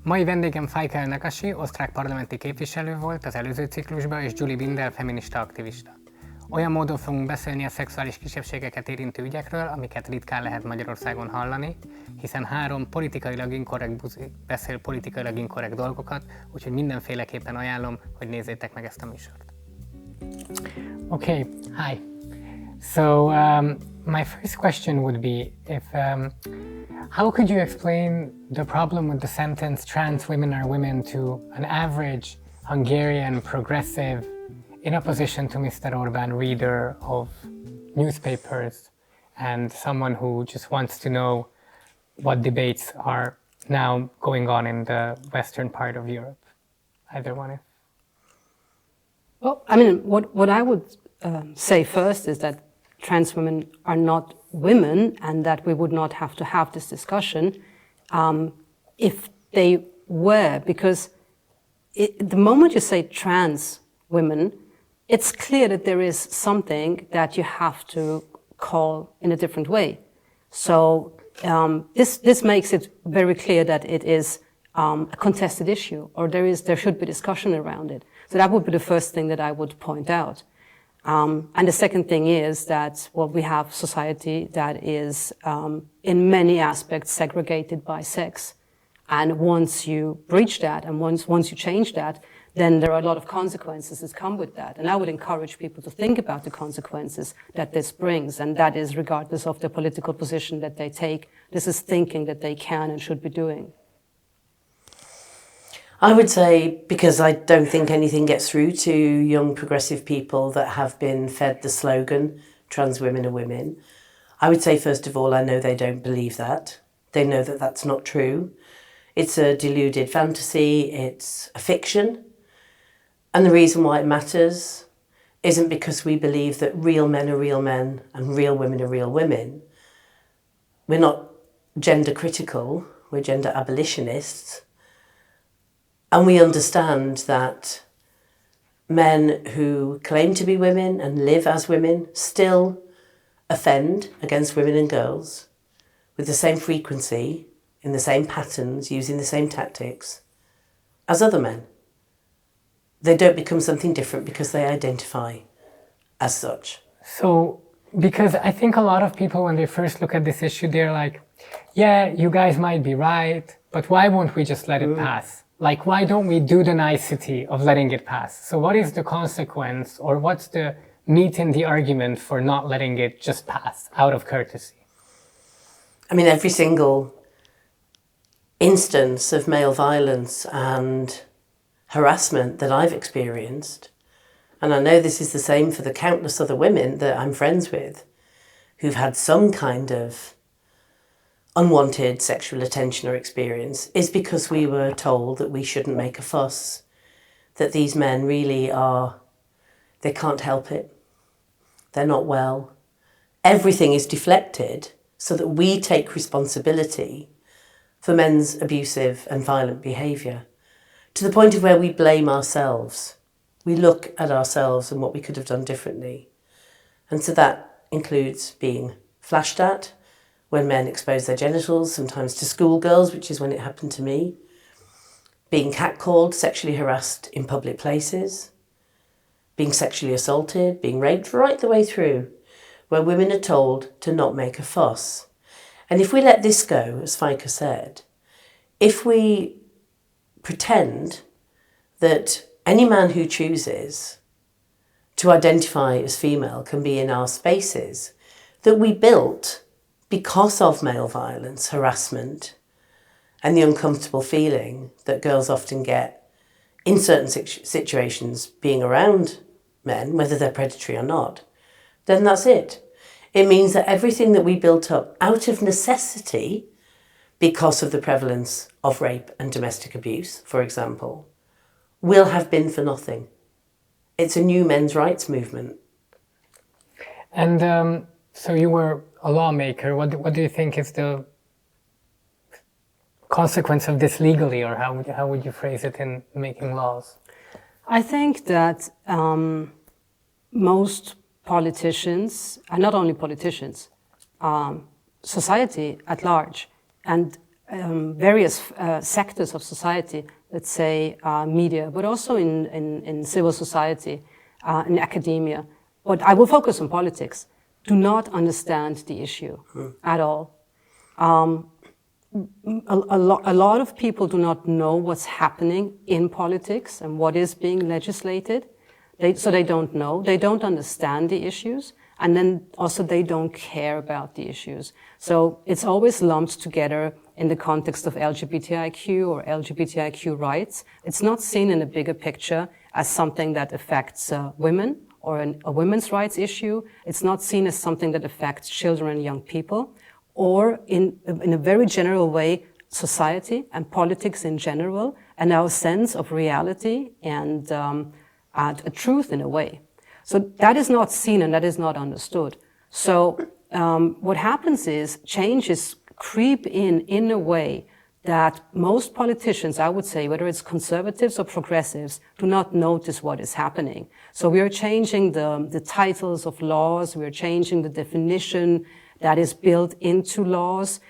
Mai vendégem Faika El-Nagashi, osztrák parlamenti képviselő volt az előző ciklusban, és Bindel feminista aktivista. Olyan módon fogunk beszélni a szexuális kisebbségeket érintő ügyekről, amiket ritkán lehet Magyarországon hallani, hiszen három politikailag inkorrekt buzi beszél politikailag inkorrekt dolgokat, úgyhogy mindenféleképpen ajánlom, hogy nézzétek meg ezt a műsort. Okay, hi. So my first question would be how could you explain the problem with the sentence trans women are women to an average Hungarian progressive in opposition to Mr. Orbán reader of newspapers and someone who just wants to know what debates are now going on in the western part of Europe? Either one. Well, I mean, what I would say first is that trans women are not women and that we would not have to have this discussion if they were, because the moment you say trans women, it's clear that there is something that you have to call in a different way. So this makes it very clear that it is a contested issue, or there should be discussion around it. So that would be the first thing that I would point out. And the second thing is that, well, we have society that is in many aspects segregated by sex. And once you breach that and once you change that, then there are a lot of consequences that come with that. And I would encourage people to think about the consequences that this brings, and that is regardless of the political position that they take. This is thinking that they can and should be doing. I would say, because I don't think anything gets through to young progressive people that have been fed the slogan, trans women are women, I would say, first of all, I know they don't believe that. They know that that's not true. It's a deluded fantasy, it's a fiction. And the reason why it matters isn't because we believe that real men are real men and real women are real women. We're not gender critical, we're gender abolitionists. And we understand that men who claim to be women and live as women still offend against women and girls with the same frequency, in the same patterns, using the same tactics as other men. They don't become something different because they identify as such. So, because I think a lot of people, when they first look at this issue, they're like, yeah, you guys might be right, but why won't we just let it pass? Like, why don't we do the nicety of letting it pass? So what is the consequence, or what's the meat in the argument for not letting it just pass out of courtesy? I mean, every single instance of male violence and harassment that I've experienced, and I know this is the same for the countless other women that I'm friends with who've had some kind of unwanted sexual attention or experience, is because we were told that we shouldn't make a fuss, that these men really are, they can't help it, they're not well. Everything is deflected so that we take responsibility for men's abusive and violent behaviour, to the point of where we blame ourselves. We look at ourselves and what we could have done differently. And so that includes being flashed at when men expose their genitals, sometimes to schoolgirls, which is when it happened to me, being catcalled, sexually harassed in public places, being sexually assaulted, being raped, right the way through, where women are told to not make a fuss. And if we let this go, as Faika said, if we pretend that any man who chooses to identify as female can be in our spaces that we built because of male violence, harassment, and the uncomfortable feeling that girls often get in certain situations being around men, whether they're predatory or not, then that's it. It means that everything that we built up out of necessity, because of the prevalence of rape and domestic abuse, for example, will have been for nothing. It's a new men's rights movement. And so you were a lawmaker. What do you think is the consequence of this legally, or how would you phrase it in making laws? I think that most politicians, and not only politicians, society at large, and various sectors of society, let's say media, but also in civil society, in academia, but I will focus on politics, do not understand the issue at all. A lot of people do not know what's happening in politics and what is being legislated. So they don't know, they don't understand the issues, and then also they don't care about the issues. So it's always lumped together in the context of LGBTIQ or LGBTIQ rights. It's not seen in a bigger picture as something that affects women or a women's rights issue. It's not seen as something that affects children and young people, or in a very general way, society and politics in general, and our sense of reality and a truth in a way. So that is not seen and that is not understood. So what happens is changes creep in a way that most politicians, I would say, whether it's conservatives or progressives, do not notice what is happening. So we are changing the titles of laws, we are changing the definition that is built into laws.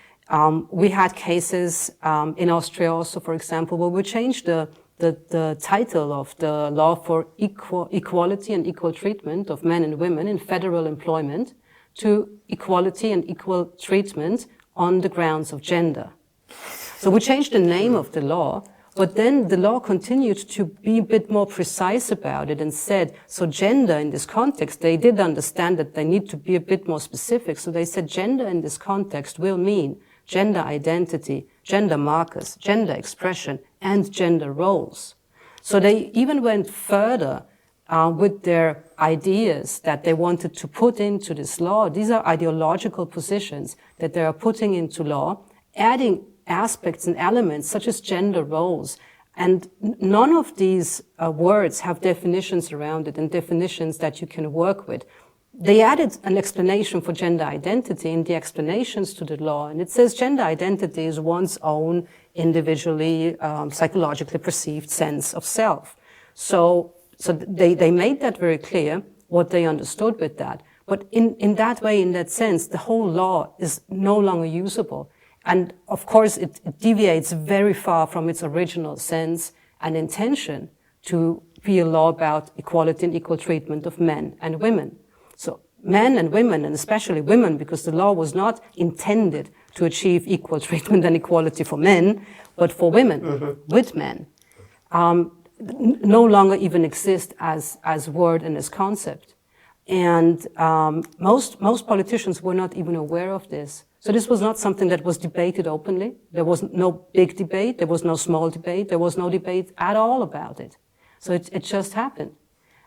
We had cases in Austria also, for example, where we changed the title of the law for equality and equal treatment of men and women in federal employment to equality and equal treatment on the grounds of gender. So we changed the name of the law, but then the law continued to be a bit more precise about it and said, so gender in this context, they did understand that they need to be a bit more specific. So they said gender in this context will mean gender identity, gender markers, gender expression, and gender roles. So they even went further with their ideas that they wanted to put into this law. These are ideological positions that they are putting into law, adding aspects and elements such as gender roles. And none of these words have definitions around it and definitions that you can work with. They added an explanation for gender identity in the explanations to the law, and it says gender identity is one's own individually, psychologically perceived sense of self. So they made that very clear, what they understood with that. But in that way, in that sense, the whole law is no longer usable. And of course, it deviates very far from its original sense and intention to be a law about equality and equal treatment of men and women. So men and women, and especially women, because the law was not intended to achieve equal treatment and equality for men, but for women, with men, no longer even exist as word and as concept. And most politicians were not even aware of this. So this was not something that was debated openly. There was no big debate. There was no small debate. There was no debate at all about it. So it just happened.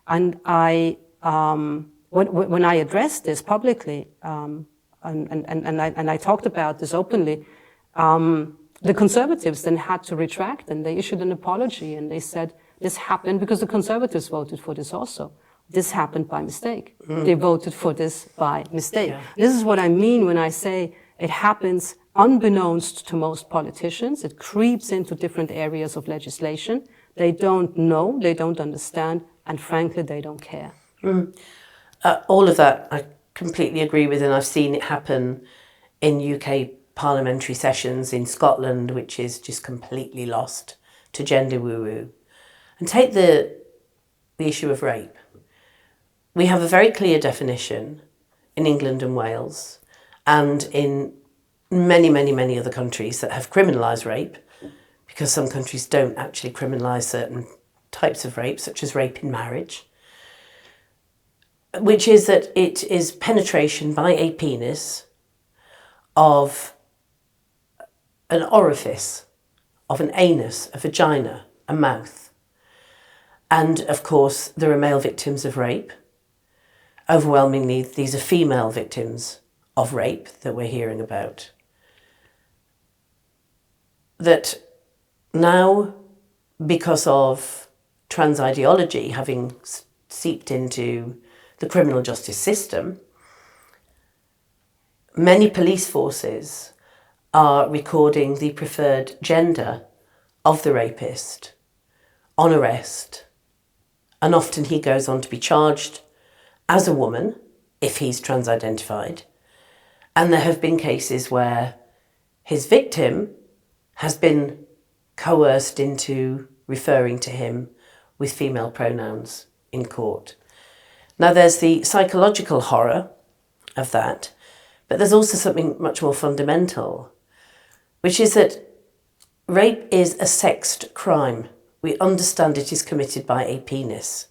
And when I addressed this publicly, and I talked about this openly, the conservatives then had to retract, and they issued an apology, and they said this happened because the conservatives voted for this also. This happened by mistake. They voted for this by mistake. Yeah. This is what I mean when I say it happens unbeknownst to most politicians. It creeps into different areas of legislation. They don't know, they don't understand, and frankly, they don't care. All of that I completely agree with, and I've seen it happen in UK parliamentary sessions in Scotland, which is just completely lost to gender woo-woo. And take the issue of rape. We have a very clear definition in England and Wales and in many, many, many other countries that have criminalised rape, because some countries don't actually criminalise certain types of rape, such as rape in marriage, which is that it is penetration by a penis of an orifice, of an anus, a vagina, a mouth. And of course, there are male victims of rape. Overwhelmingly, these are female victims of rape that we're hearing about. That now, because of trans ideology having seeped into the criminal justice system, many police forces are recording the preferred gender of the rapist on arrest, and often he goes on to be charged as a woman if he's trans-identified. And there have been cases where his victim has been coerced into referring to him with female pronouns in court. Now, there's the psychological horror of that, but there's also something much more fundamental, which is that rape is a sexed crime. We understand it is committed by a penis.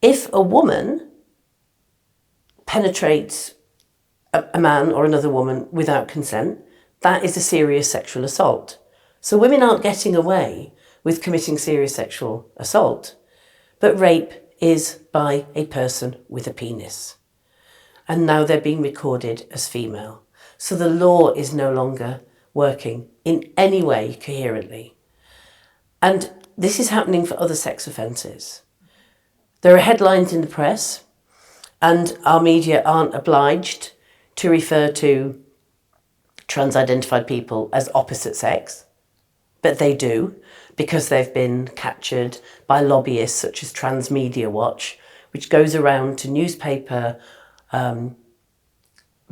If a woman penetrates a man or another woman without consent, that is a serious sexual assault. So women aren't getting away with committing serious sexual assault, but rape is by a person with a penis. And now they're being recorded as female. So the law is no longer working in any way coherently. And this is happening for other sex offences. There are headlines in the press, and our media aren't obliged to refer to trans-identified people as opposite sex, but they do, because they've been captured by lobbyists such as Transmedia Watch, which goes around to newspaper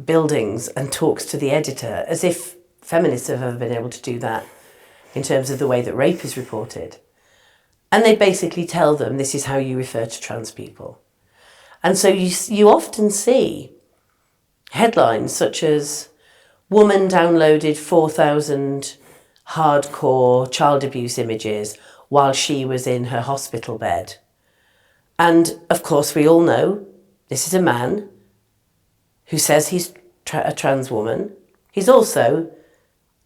buildings and talks to the editor, as if feminists have ever been able to do that in terms of the way that rape is reported. And they basically tell them this is how you refer to trans people. And so you often see headlines such as woman downloaded 4,000 hardcore child abuse images while she was in her hospital bed. And of course we all know this is a man who says he's a trans woman. He's also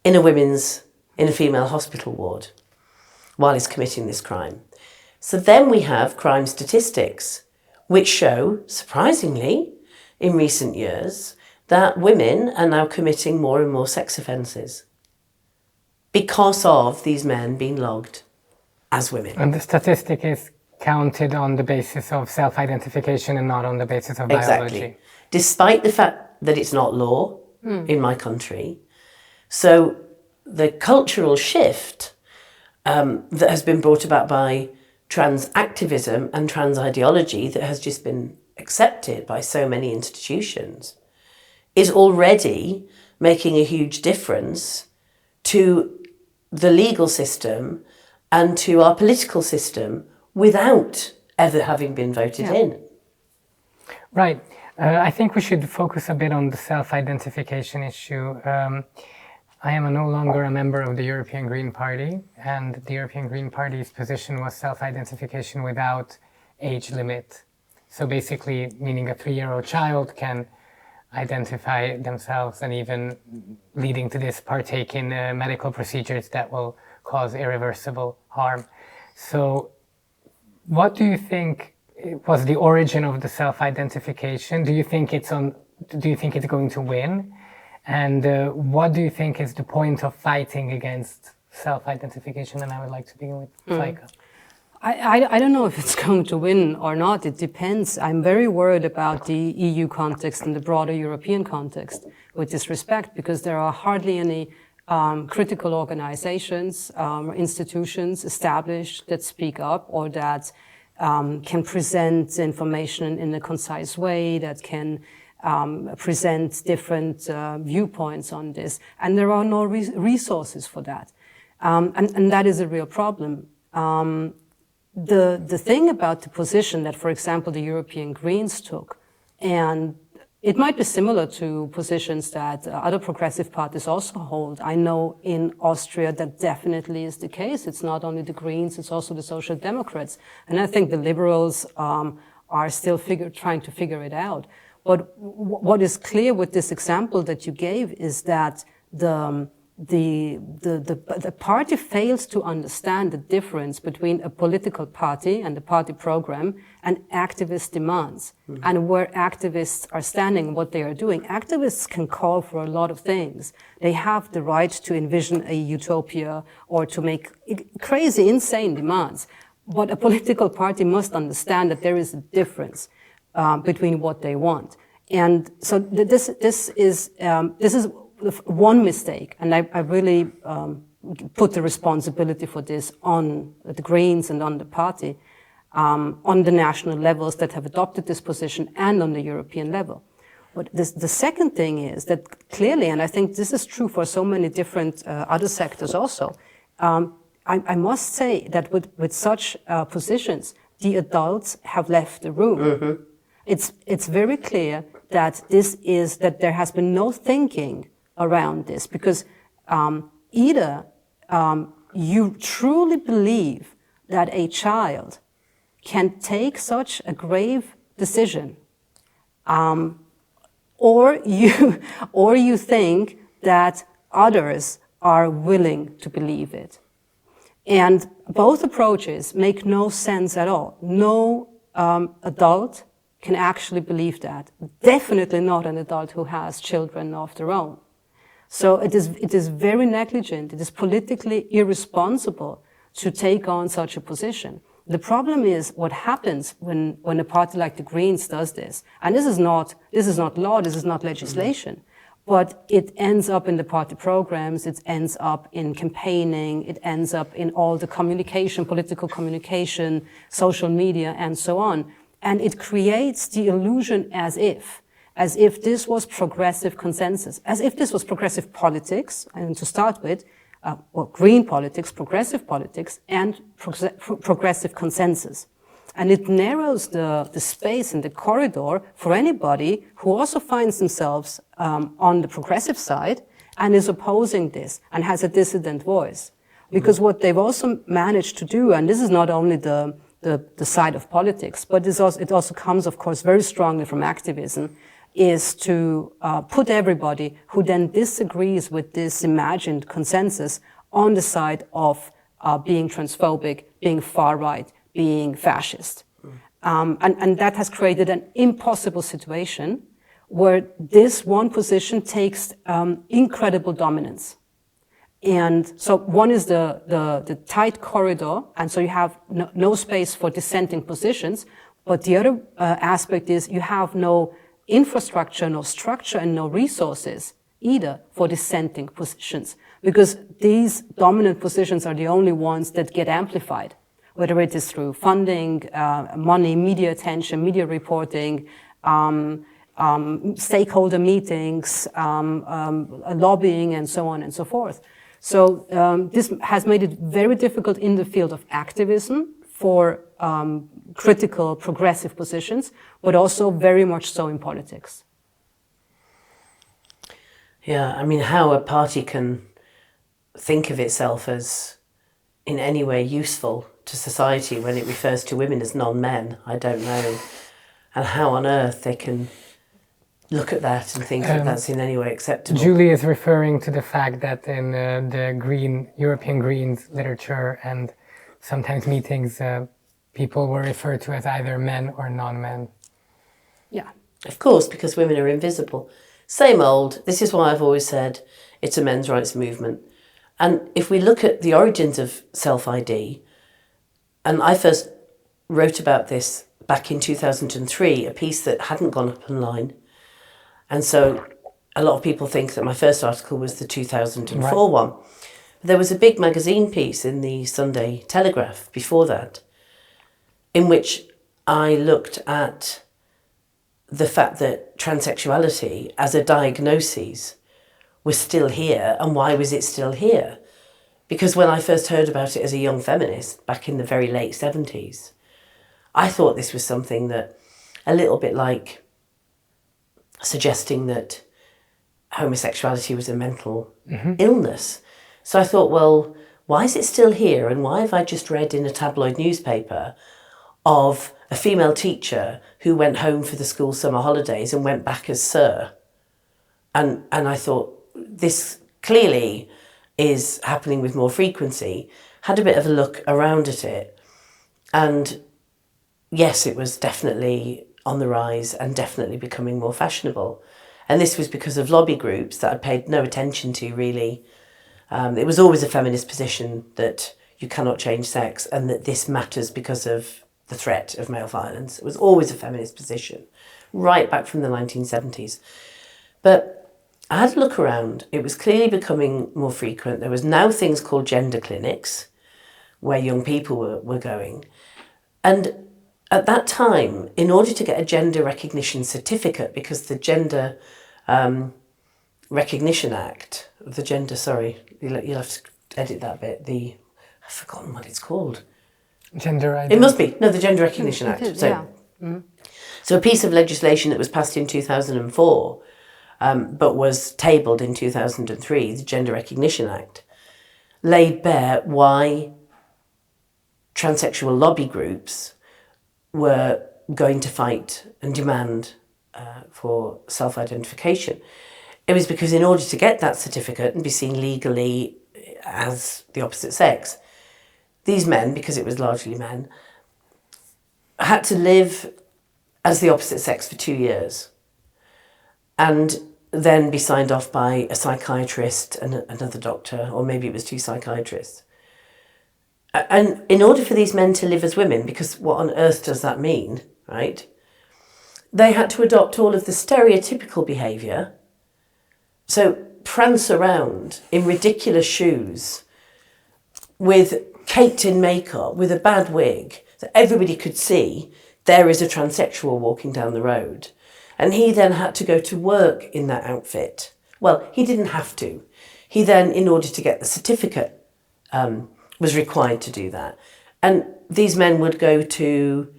in a female hospital ward while he's committing this crime. So then we have crime statistics which show, surprisingly, in recent years, that women are now committing more and more sex offences because of these men being logged as women. And the statistic is counted on the basis of self-identification and not on the basis of Exactly. biology. Despite the fact that it's not law in my country. So the cultural shift that has been brought about by trans activism and trans ideology that has just been accepted by so many institutions is already making a huge difference to the legal system and to our political system without ever having been voted in. Right. I think we should focus a bit on the self-identification issue. I am no longer a member of the European Green Party, and the European Green Party's position was self-identification without age limit. So basically, meaning a 3-year-old child can identify themselves and even leading to this partake in medical procedures that will cause irreversible harm. So what do you think was the origin of the self-identification? Do you think it's going to win? And what do you think is the point of fighting against self-identification? And I would like to begin with Faika. I don't know if it's going to win or not. It depends. I'm very worried about the EU context and the broader European context with this respect, because there are hardly any critical organizations, institutions established that speak up or that can present information in a concise way, that can present different viewpoints on this. And there are no resources for that. And that is a real problem. The thing about the position that, for example, the European Greens took, and it might be similar to positions that other progressive parties also hold. I know in Austria that definitely is the case. It's not only the Greens, it's also the Social Democrats. And I think the Liberals are still trying to figure it out. But what is clear with this example that you gave is that the party fails to understand the difference between a political party and the party program and activist demands, and where activists are standing, what they are doing. Activists can call for a lot of things. They have the right to envision a utopia or to make crazy, insane demands. But a political party must understand that there is a difference between what they want. And so this is one mistake, and I really put the responsibility for this on the Greens and on the party, on the national levels that have adopted this position and on the European level. But the second thing is that clearly, and I think this is true for so many different other sectors also, I must say that with such positions, the adults have left the room. Mm-hmm. It's very clear that that there has been no thinking around this, because either you truly believe that a child can take such a grave decision, or you think that others are willing to believe it. And both approaches make no sense at all. No adult can actually believe that. Definitely not an adult who has children of their own. So it is very negligent, it is politically irresponsible to take on such a position. The problem is what happens when a party like the Greens does this. And this is not law, this is not legislation. But it ends up in the party programs, it ends up in campaigning, it ends up in all the communication, political communication, social media, and so on. And it creates the illusion as if this was progressive consensus, as if this was progressive politics, and to start with, green politics, progressive politics, and progressive consensus. And it narrows the space and the corridor for anybody who also finds themselves on the progressive side and is opposing this and has a dissident voice. Because what they've also managed to do, and this is not only the side of politics, but it also comes, of course, very strongly from activism, is to put everybody who then disagrees with this imagined consensus on the side of being transphobic, being far-right, being fascist. And that has created an impossible situation where this one position takes incredible dominance. And so one is the tight corridor, and so you have no space for dissenting positions, but the other aspect is you have no infrastructure, no structure, and no resources either for dissenting positions, because these dominant positions are the only ones that get amplified, whether it is through funding, money, media attention, media reporting, stakeholder meetings, lobbying, and so on and so forth. So this has made it very difficult in the field of activism for critical, progressive positions, but also very much so in politics. Yeah, I mean, how a party can think of itself as in any way useful to society when it refers to women as non-men, I don't know. And how on earth they can look at that and think that that's in any way acceptable. Julie is referring to the fact that in the European Greens literature and sometimes meetings, people were referred to as either men or non-men. Yeah. Of course, because women are invisible. Same old. This is why I've always said it's a men's rights movement. And if we look at the origins of self-ID, and I first wrote about this back in 2003, a piece that hadn't gone up online. And so a lot of people think that my first article was the 2004 one. There was a big magazine piece in the Sunday Telegraph before that, in which I looked at the fact that transsexuality as a diagnosis was still here, and why was it still here? Because when I first heard about it as a young feminist back in the very late 70s, I thought this was something that, a little bit like suggesting that homosexuality was a mental illness. So I thought, well, why is it still here? And why have I just read in a tabloid newspaper of a female teacher who went home for the school summer holidays and went back as Sir? And I thought, this clearly is happening with more frequency. Had a bit of a look around at it. And yes, it was definitely on the rise and definitely becoming more fashionable. And this was because of lobby groups that I paid no attention to, really. It was always a feminist position that you cannot change sex and that this matters because of the threat of male violence. It was always a feminist position, right back from the 1970s. But I had a look around. It was clearly becoming more frequent. There was now things called gender clinics where young people were going. And at that time, in order to get a gender recognition certificate, because the Gender Recognition Act, you'll have to edit that bit, I've forgotten what it's called. Gender identity. It must be. No, the Gender Recognition Act. is, So, yeah. so a piece of legislation that was passed in 2004, but was tabled in 2003, the Gender Recognition Act, laid bare why transsexual lobby groups were going to fight and demand for self-identification. It was because in order to get that certificate and be seen legally as the opposite sex, these men, because it was largely men, had to live as the opposite sex for 2 years and then be signed off by a psychiatrist and another doctor, or maybe it was 2 psychiatrists. And in order for these men to live as women, because what on earth does that mean, right? They had to adopt all of the stereotypical behaviour. So prance around in ridiculous shoes with caked in makeup, with a bad wig, that everybody could see there is a transsexual walking down the road. And he then had to go to work in that outfit. Well, he didn't have to. He then, in order to get the certificate, was required to do that. And these men would go to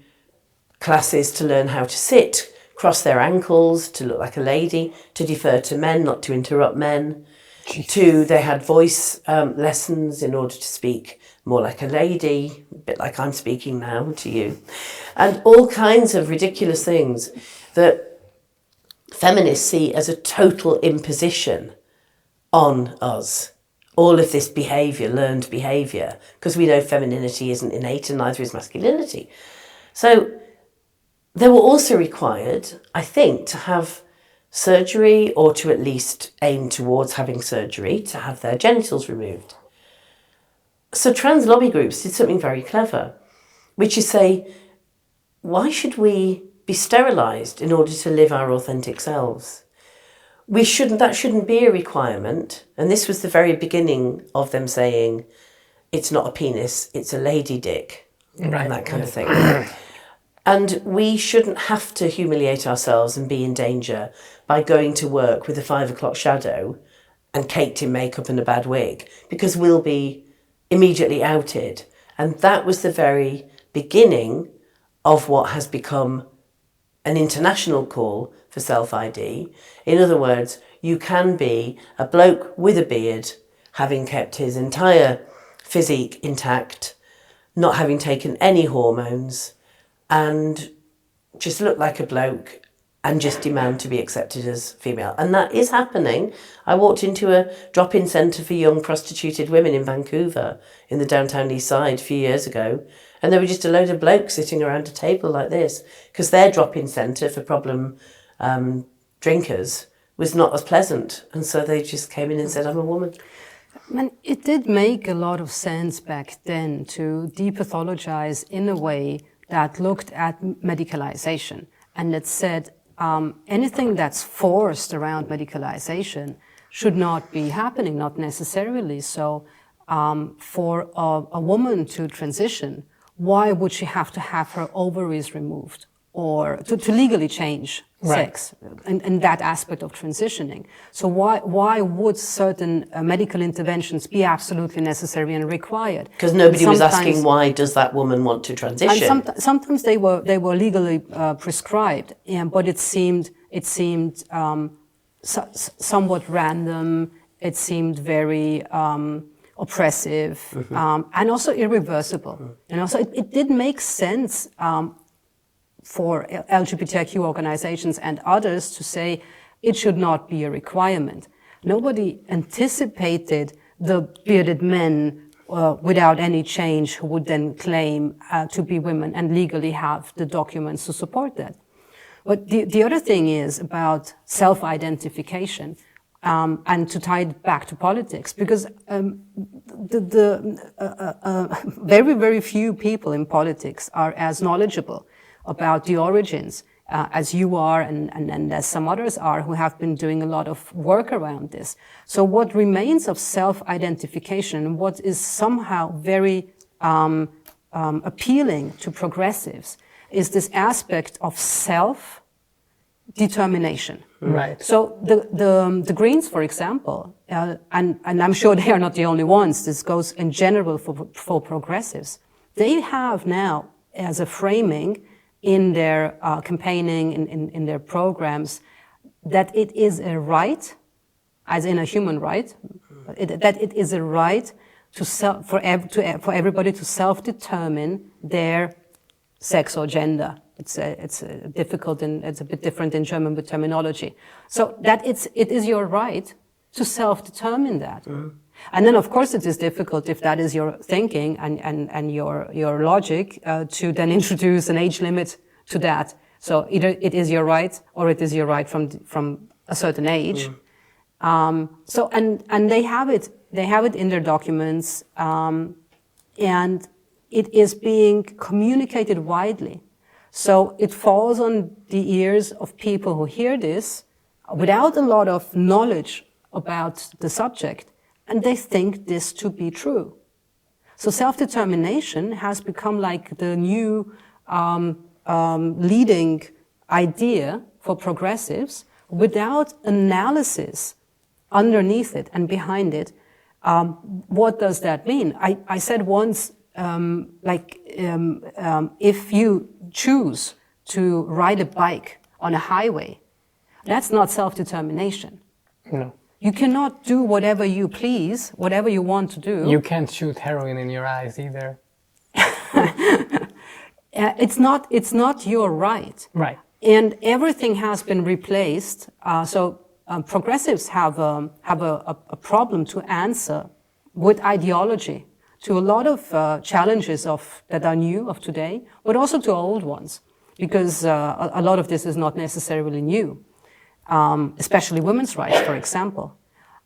classes to learn how to sit, cross their ankles, to look like a lady, to defer to men, not to interrupt men. They had voice lessons in order to speak more like a lady, a bit like I'm speaking now to you. And all kinds of ridiculous things that feminists see as a total imposition on us. All of this behaviour, learned behaviour, because we know femininity isn't innate and neither is masculinity. So they were also required, I think, to have surgery, or to at least aim towards having surgery, to have their genitals removed. So trans lobby groups did something very clever, which is say, why should we be sterilised in order to live our authentic selves? That shouldn't be a requirement. And this was the very beginning of them saying, it's not a penis, it's a lady dick, right, and that kind of thing. And we shouldn't have to humiliate ourselves and be in danger by going to work with a 5 o'clock shadow and caked in makeup and a bad wig, because we'll be immediately outed. And that was the very beginning of what has become an international call for self-ID. In other words, you can be a bloke with a beard, having kept his entire physique intact, not having taken any hormones, and just look like a bloke and just demand to be accepted as female. And that is happening. I walked into a drop-in centre for young prostituted women in Vancouver in the downtown east side a few years ago, and there were just a load of blokes sitting around a table like this, because their drop-in centre for problem drinkers was not as pleasant. And so they just came in and said, I'm a woman. And it did make a lot of sense back then to depathologize in a way that looked at medicalization and that said anything that's forced around medicalization should not be happening, not necessarily. So for a woman to transition, why would she have to have her ovaries removed or to legally change sex and that aspect of transitioning? So why would certain medical interventions be absolutely necessary and required? Because nobody was asking, why does that woman want to transition? And sometimes they were legally prescribed, but it seemed somewhat random. It seemed very oppressive, and also irreversible. And also it did make sense for LGBTIQ organizations and others to say it should not be a requirement. Nobody anticipated the bearded men without any change who would then claim to be women and legally have the documents to support that. But the other thing is about self-identification, and to tie it back to politics, because very, very few people in politics are as knowledgeable about the origins as you are and as some others are who have been doing a lot of work around this. So what remains of self-identification, what is somehow very appealing to progressives, is this aspect of self-determination. Right. So the Greens, for example, and I'm sure they are not the only ones, this goes in general for progressives, they have now as a framing in their campaigning, in their programs, that it is a right, as in a human right, that it is a right for everybody to self-determine their sex or gender. It's difficult and it's a bit different in German with terminology. So that it is your right to self-determine that. And then of course it is difficult if that is your thinking and your logic to then introduce an age limit to that. So either it is your right or it is your right from a certain age. So and they have it in their documents, and it is being communicated widely. So it falls on the ears of people who hear this without a lot of knowledge about the subject, and they think this to be true. So self-determination has become like the new leading idea for progressives without analysis underneath it and behind it. What does that mean? I said once, if you choose to ride a bike on a highway, that's not self-determination. No. You cannot do whatever you please, whatever you want to do. You can't shoot heroin in your eyes either. It's not your right. Right. And everything has been replaced. Progressives have a problem to answer with ideology to a lot of challenges that are new of today, but also to old ones, because a lot of this is not necessarily new, especially women's rights, for example.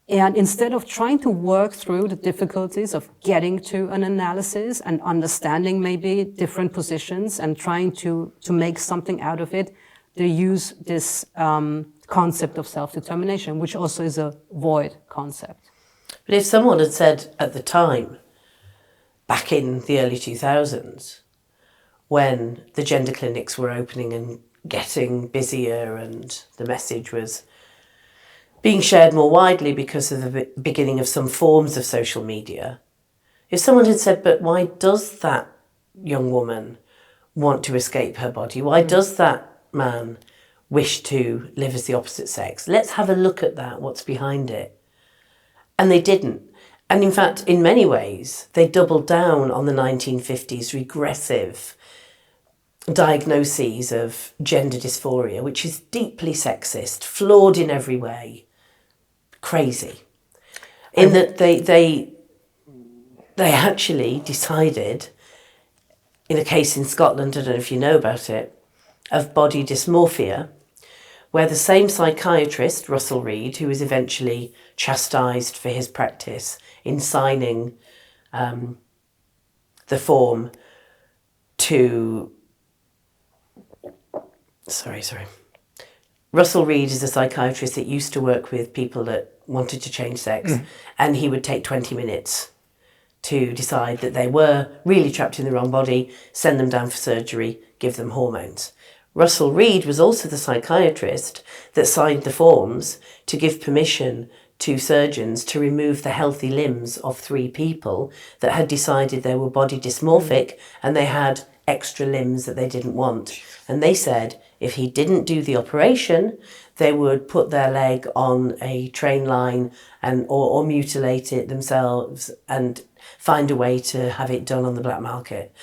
And instead of trying to work through the difficulties of getting to an analysis and understanding maybe different positions and trying to make something out of it, they use this concept of self-determination, which also is a void concept. But if someone had said at the time, back in the early 2000s, when the gender clinics were opening and getting busier and the message was being shared more widely because of the beginning of some forms of social media, if someone had said, but why does that young woman want to escape her body? Why does that man wish to live as the opposite sex? Let's have a look at that, what's behind it. And they didn't. And in fact, in many ways, they doubled down on the 1950s regressive diagnoses of gender dysphoria, which is deeply sexist, flawed in every way, crazy. In that they actually decided, in a case in Scotland, I don't know if you know about it, of body dysmorphia, where the same psychiatrist, Russell Reid, who was eventually chastised for his practice in signing the form to... Sorry. Russell Reid is a psychiatrist that used to work with people that wanted to change sex, and he would take 20 minutes to decide that they were really trapped in the wrong body, send them down for surgery, give them hormones. Russell Reid was also the psychiatrist that signed the forms to give permission to surgeons to remove the healthy limbs of 3 people that had decided they were body dysmorphic and they had extra limbs that they didn't want. And they said if he didn't do the operation, they would put their leg on a train line or mutilate it themselves and find a way to have it done on the black market.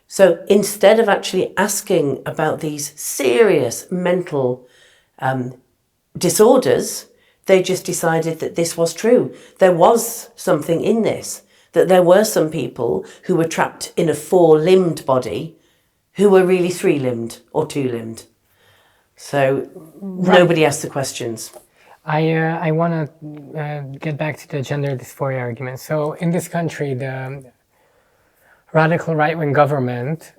So instead of actually asking about these serious mental disorders, they just decided that this was true. There was something in this, that there were some people who were trapped in a 4-limbed body who were really 3-limbed or 2-limbed. So nobody asked the questions. I want to get back to the gender dysphoria argument. So in this country, the radical right-wing government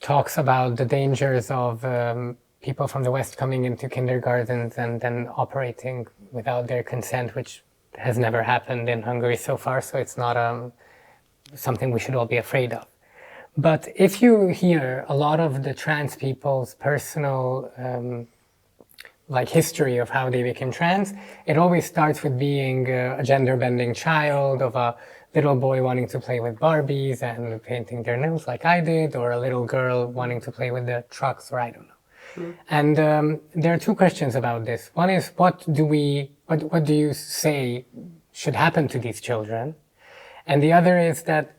talks about the dangers of people from the West coming into kindergartens and then operating without their consent, which has never happened in Hungary so far, so it's not something we should all be afraid of. But if you hear a lot of the trans people's personal like history of how they became trans, it always starts with being a gender-bending child, of a little boy wanting to play with Barbies and painting their nails like I did, or a little girl wanting to play with the trucks, or I don't know. Mm. And there are two questions about this. One is, what do you say should happen to these children? And the other is that,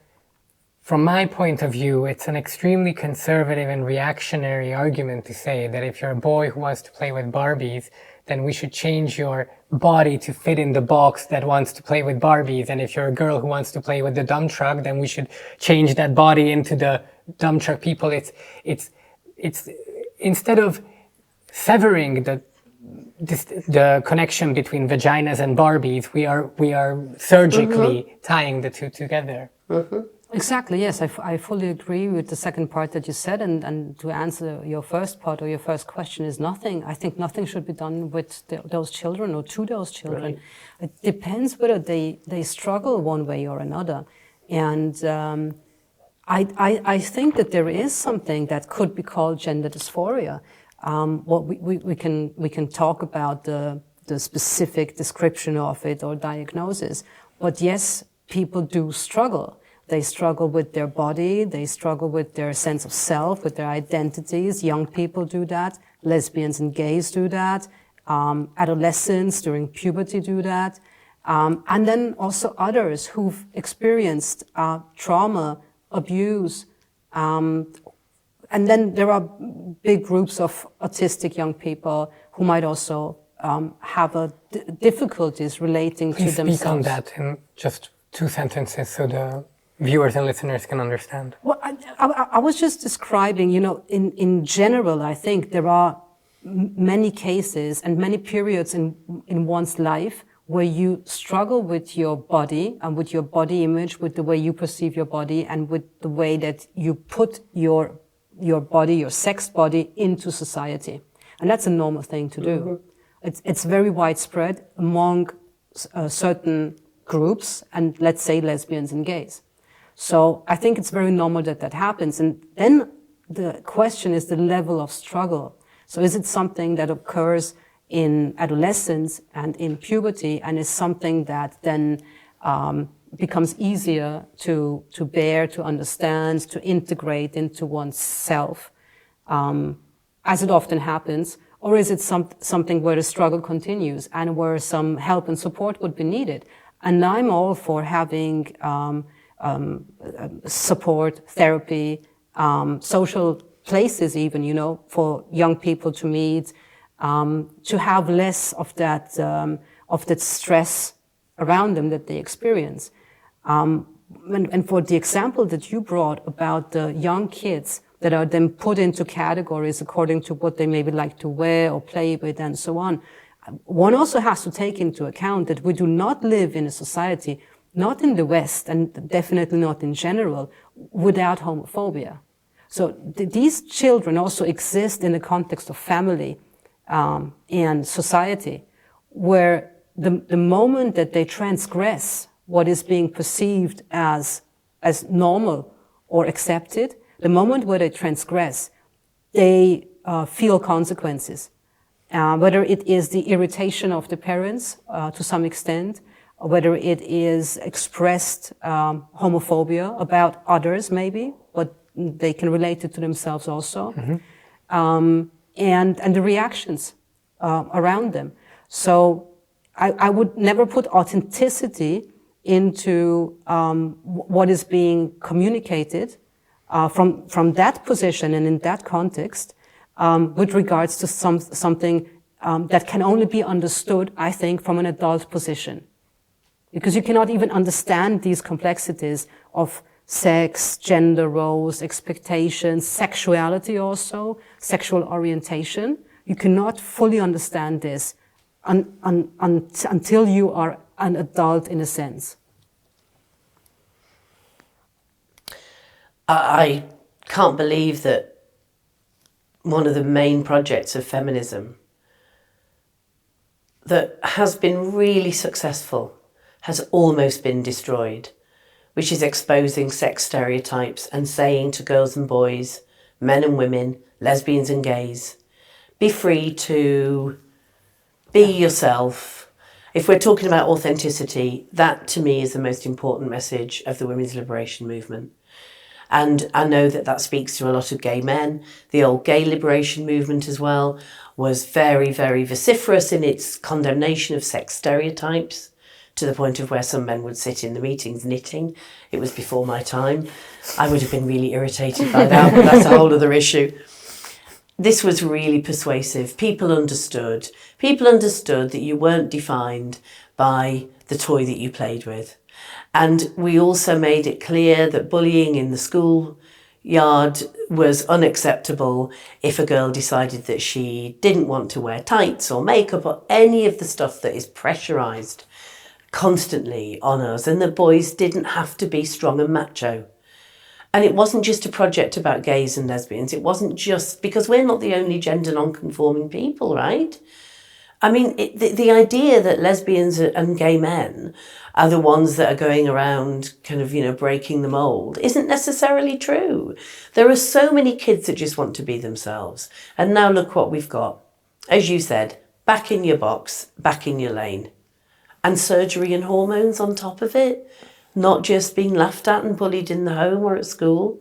from my point of view, it's an extremely conservative and reactionary argument to say that if you're a boy who wants to play with Barbies, then we should change your body to fit in the box that wants to play with Barbies. And if you're a girl who wants to play with the dump truck, then we should change that body into the dump truck people. It's instead of severing the connection between vaginas and Barbies, we are surgically tying the two together. Exactly, yes, I fully agree with the second part that you said, and to answer your first part or your first question is nothing. I think nothing should be done with those children or to those children. Right. It depends whether they struggle one way or another. And I think that there is something that could be called gender dysphoria. What we can talk about the specific description of it or diagnosis, but yes, people do struggle. They struggle with their body, they struggle with their sense of self, with their identities. Young people do that, lesbians and gays do that, adolescents during puberty do that, and then also others who've experienced trauma, abuse, and then there are big groups of autistic young people who might also have difficulties relating to themselves. Please speak on that in just 2 sentences so the viewers and listeners can understand. Well, I was just describing, in general, I think there are many cases and many periods in one's life where you struggle with your body and with your body image, with the way you perceive your body and with the way that you put your body, your sex body, into society. And that's a normal thing to do. It's very widespread among certain groups, and let's say lesbians and gays. So I think it's very normal that happens. And then the question is the level of struggle. So is it something that occurs in adolescence and in puberty, and is something that then becomes easier to bear, to understand, to integrate into oneself, as it often happens? Or is it something where the struggle continues and where some help and support would be needed? And I'm all for having support, therapy, social places even, for young people to meet, to have less of that stress around them that they experience. And for the example that you brought about the young kids that are then put into categories according to what they maybe like to wear or play with and so on, one also has to take into account that we do not live in a society, not in the West and definitely not in general, without homophobia. So these children also exist in the context of family and society, where the moment that they transgress what is being perceived as normal or accepted, the moment where they transgress, they feel consequences. Whether it is the irritation of the parents to some extent, or whether it is expressed homophobia about others maybe, but they can relate it to themselves also, and the reactions around them. So I would never put authenticity into what is being communicated from that position and in that context, with regards to something that can only be understood, I think, from an adult position. Because you cannot even understand these complexities of sex, gender roles, expectations, sexuality also, sexual orientation. You cannot fully understand this until you are an adult in a sense. I can't believe that one of the main projects of feminism that has been really successful has almost been destroyed, which is exposing sex stereotypes and saying to girls and boys, men and women, lesbians and gays, be free to be yourself. If we're talking about authenticity, that to me is the most important message of the women's liberation movement. And I know that that speaks to a lot of gay men. The old gay liberation movement as well was very, very vociferous in its condemnation of sex stereotypes, to the point of where some men would sit in the meetings knitting. It was before my time. I would have been really irritated by that, but that's a whole other issue. This was really persuasive. People understood. People understood that you weren't defined by the toy that you played with. And we also made it clear that bullying in the school yard was unacceptable if a girl decided that she didn't want to wear tights or makeup or any of the stuff that is pressurised constantly on us, and the boys didn't have to be strong and macho. And it wasn't just a project about gays and lesbians. It wasn't just because we're not the only gender non-conforming people, right? I mean, the idea that lesbians and gay men are the ones that are going around kind of, you know, breaking the mold isn't necessarily true. There are so many kids that just want to be themselves. And now look what we've got. As you said, back in your box, back in your lane. And surgery and hormones on top of it. Not just being laughed at and bullied in the home or at school,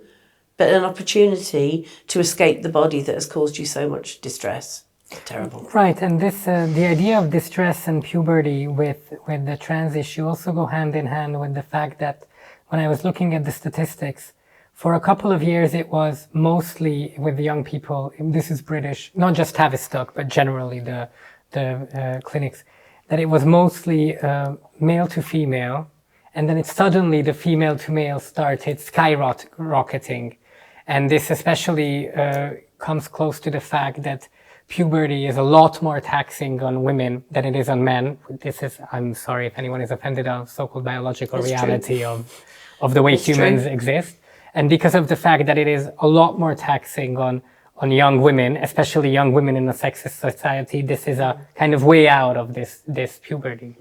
but an opportunity to escape the body that has caused you so much distress. Terrible. Right, and this the idea of distress and puberty with the trans issue also go hand in hand with the fact that when I was looking at the statistics, for a couple of years it was mostly with the young people, this is British, not just Tavistock, but generally the clinics, that it was mostly male to female, and then suddenly the female to male started skyrocketing. And this especially comes close to the fact that puberty is a lot more taxing on women than it is on men. This is, I'm sorry if anyone is offended, a so-called biological reality of the way humans exist. And because of the fact that it is a lot more taxing on young women, especially young women in a sexist society, this is a kind of way out of this puberty.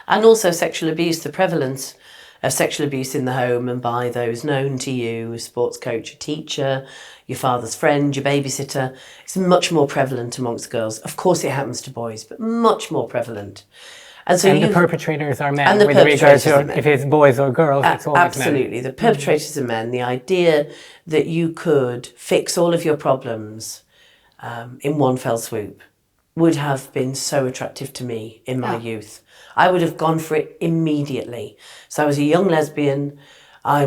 And also sexual abuse, the prevalence of sexual abuse in the home and by those known to you, a sports coach, a teacher, your father's friend, your babysitter, it's much more prevalent amongst girls. Of course it happens to boys, but much more prevalent. And so the perpetrators are men, with regards to if it's boys or girls, it's always absolutely. men. The perpetrators are men. The idea that you could fix all of your problems in one fell swoop would have been so attractive to me in my youth. I would have gone for it immediately. So I was a young lesbian. I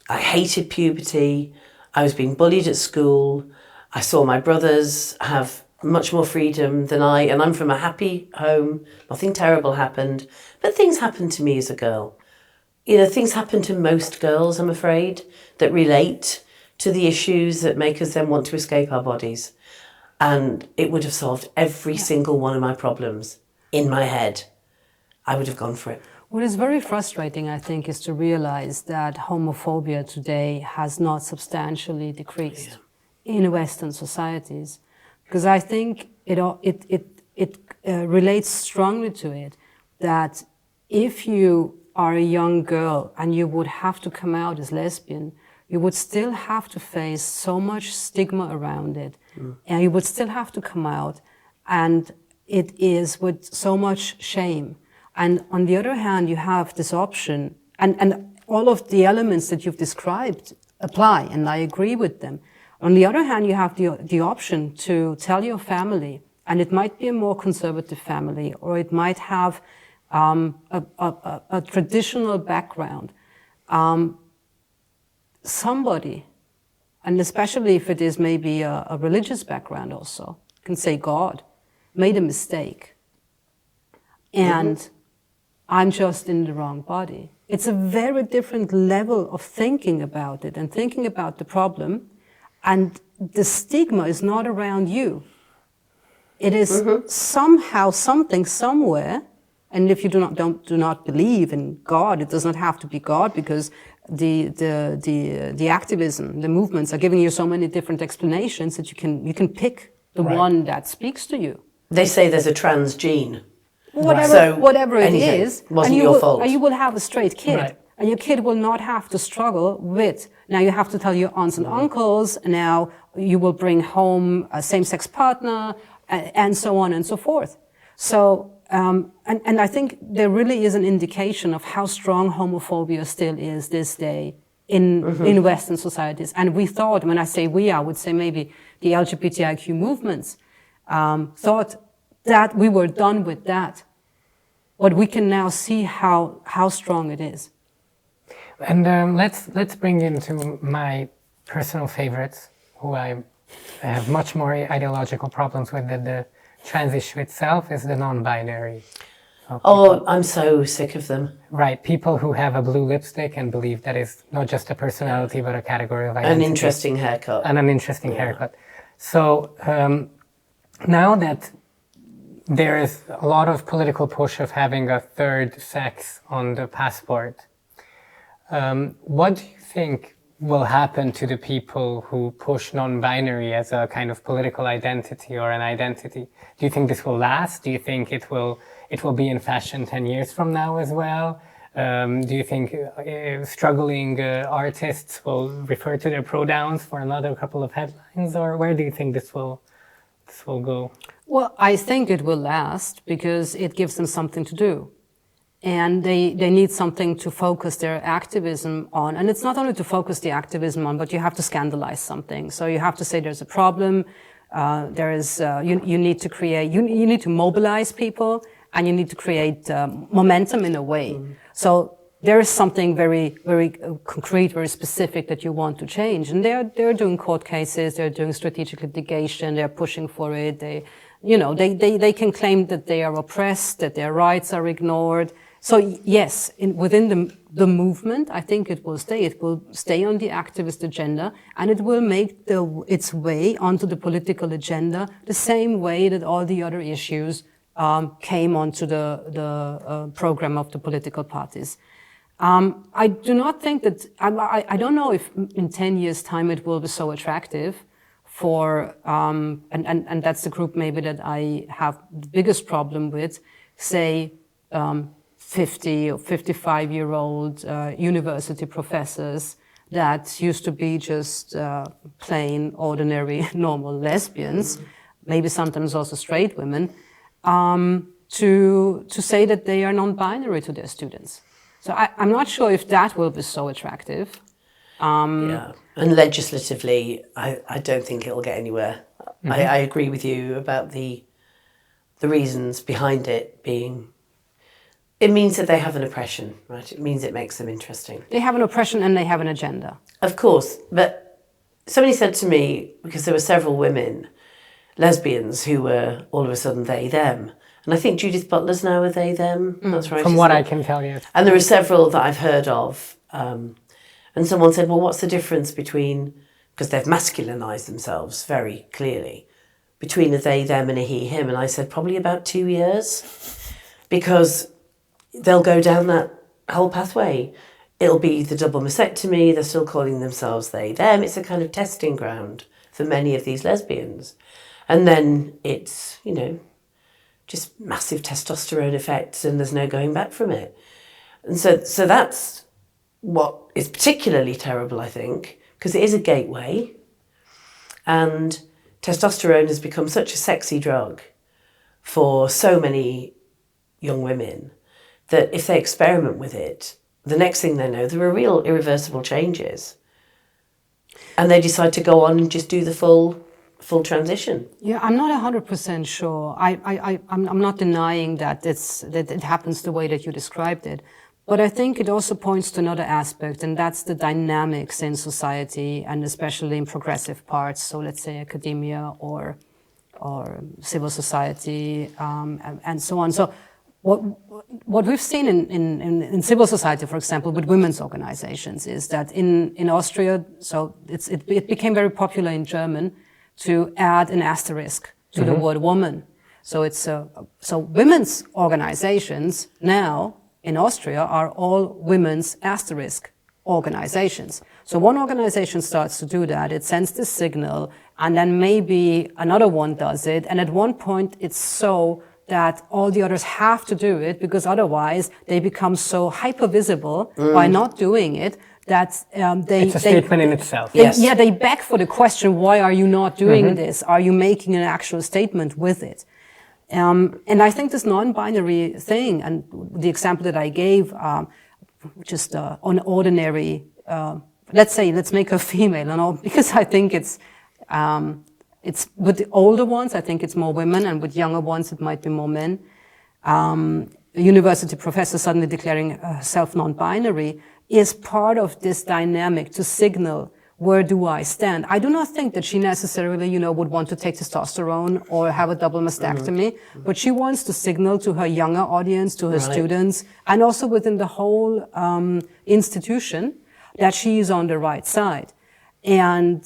hated puberty. I was being bullied at school. I saw my brothers have much more freedom than I, and I'm from a happy home. Nothing terrible happened, but things happened to me as a girl. You know, things happen to most girls, I'm afraid, that relate to the issues that make us then want to escape our bodies. And it would have solved every single one of my problems in my head. I would have gone for it. What is very frustrating, I think, is to realize that homophobia today has not substantially decreased in Western societies. Because I think it relates strongly to it that if you are a young girl and you would have to come out as lesbian, you would still have to face so much stigma around it. And you would still have to come out, and it is with so much shame. And on the other hand, you have this option, and all of the elements that you've described apply, and I agree with them. On the other hand, you have the option to tell your family, and it might be a more conservative family, or it might have a traditional background. Somebody, and especially if it is maybe a religious background also, can say, God made a mistake, and I'm just in the wrong body. It's a very different level of thinking about it and thinking about the problem. And the stigma is not around you. It is somehow something somewhere. And if you do not believe in God, it does not have to be God, because the activism, the movements are giving you so many different explanations that you can pick the one that speaks to you. They say there's a trans gene. whatever it anything is, wasn't and your fault. and you will have a straight kid, Right. and your kid will not have to struggle with, now you have to tell your aunts and uncles, now you will bring home a same-sex partner, and so on and so forth. So, and I think there really is an indication of how strong homophobia still is this day in Western societies. And we thought, when I say we, I would say maybe the LGBTIQ movements, thought that we were done with that. But we can now see how strong it is. And let's bring into my personal favorites, who I have much more ideological problems with than the trans issue itself, is the non-binary. Oh, I'm so sick of them. Right, people who have a blue lipstick and believe that is not just a personality but a category of identity. An interesting haircut. And an interesting haircut. So now that there is a lot of political push of having a third sex on the passport, what do you think will happen to the people who push non-binary as a kind of political identity or an identity? Do you think this will last? Do you think it will be in fashion 10 years from now as well? Do you think struggling artists will refer to their pronouns for another couple of headlines, or where do you think this will go? Well, I think it will last because it gives them something to do. And they need something to focus their activism on. And it's not only to focus the activism on, but you have to scandalize something. So you have to say there's a problem, you need to create, you need to mobilize people, and you need to create momentum in a way. So there is something very, very concrete, very specific that you want to change. And they're doing court cases, they're doing strategic litigation, they're pushing for it. They can claim that they are oppressed, that their rights are ignored. So yes, within the movement, I think it will stay. It will stay on the activist agenda, and it will make its way onto the political agenda the same way that all the other issues came onto the program of the political parties. I do not think that, I don't know if in 10 years' time it will be so attractive for, and that's the group maybe that I have the biggest problem with, say, 50 or 55-year-old university professors that used to be just plain, ordinary, normal lesbians, maybe sometimes also straight women, to say that they are non-binary to their students. So I'm not sure if that will be so attractive. Yeah, and legislatively, I don't think it'll get anywhere. I agree with you about the reasons behind it being. It means that they have an oppression, right? It means it makes them interesting. They have an oppression and they have an agenda. Of course, but somebody said to me, because there were several women, lesbians, who were all of a sudden they, them. And I think Judith Butler's now a they, them. That's right. From what I can tell you. And there are several that I've heard of. And someone said, well, what's the difference between, because they've masculinized themselves very clearly, between a they, them and a he, him. And I said, probably about 2 years, because they'll go down that whole pathway. It'll be the double mastectomy. They're still calling themselves they, them. It's a kind of testing ground for many of these lesbians. And then it's, just massive testosterone effects, and there's no going back from it. And so that's what is particularly terrible, I think, because it is a gateway. And testosterone has become such a sexy drug for so many young women that if they experiment with it, the next thing they know, there are real irreversible changes. And they decide to go on and just do the full transition. Yeah, I'm not 100% sure. I'm not denying that it happens the way that you described it. But I think it also points to another aspect, and that's the dynamics in society, and especially in progressive parts. So let's say academia or civil society, and so on. So what we've seen in civil society, for example, with women's organizations, is that in Austria, so it became very popular in German to add an asterisk to the word woman. So so women's organizations now in Austria are all women's asterisk organizations. So one organization starts to do that, it sends this signal, and then maybe another one does it, and at one point it's so that all the others have to do it because otherwise they become so hyper-visible by not doing it that it's a statement in itself. Yeah, they beg for the question, why are you not doing this? Are you making an actual statement with it? And I think this non-binary thing, and the example that I gave, just an ordinary, let's make her female, and all, because I think it's with the older ones, I think it's more women, and with younger ones, it might be more men. A university professor suddenly declaring herself non-binary is part of this dynamic to signal, where do I stand? I do not think that she necessarily, would want to take testosterone or have a double mastectomy, but she wants to signal to her younger audience, to her students, and also within the whole institution that she is on the right side. And